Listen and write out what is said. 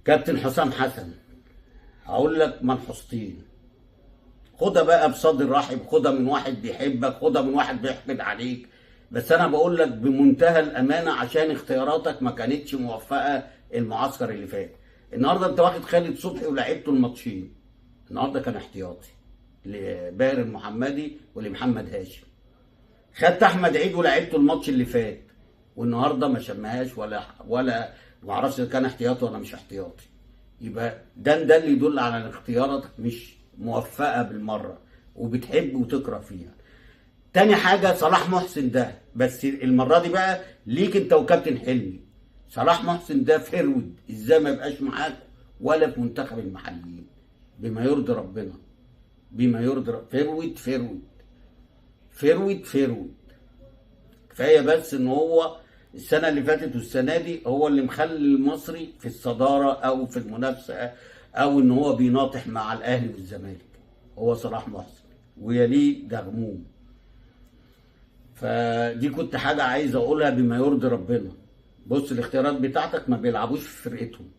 كابتن حسام حسن، هقول لك ملحوظتين. خدها بقى بصدر رحب، خدها من واحد بيحبك، خدها من واحد بيحقد عليك، بس انا بقول لك بمنتهى الامانه عشان اختياراتك ما كانتش موفقه المعسكر اللي فات. النهارده انت واخد خالد صبحي ولعبته الماتشين، النهارده كان احتياطي لباهر المحمدي ولمحمد هاشم. خدت احمد عيد ولعبته الماتش اللي فات، والنهارده ما شمهاش ولا ما اعرفش اذا كان احتياطي ولا مش احتياطي. يبقى ده اللي يدل على ان اختياراتك مش موفقه بالمره، وبتحب وتكره فيها. تاني حاجه صلاح محسن ده، بس المره دي بقى ليك انت وكابتن حلمي. صلاح محسن ده فرود، ازاي ما يبقاش معاك ولا في منتخب المحليين؟ بما يرضي ربنا، بما يرضي فرود فرود فرود فرود. كفايه بس ان هو السنه اللي فاتت والسنه دي هو اللي مخلي المصري في الصداره او في المنافسه، او ان هو بيناطح مع الاهلي والزمالك. هو صلاح محسن ويليه دغموم. فدي كنت حاجه عايز اقولها بما يرضي ربنا. بص الاختيارات بتاعتك ما بيلعبوش في فرقتهم.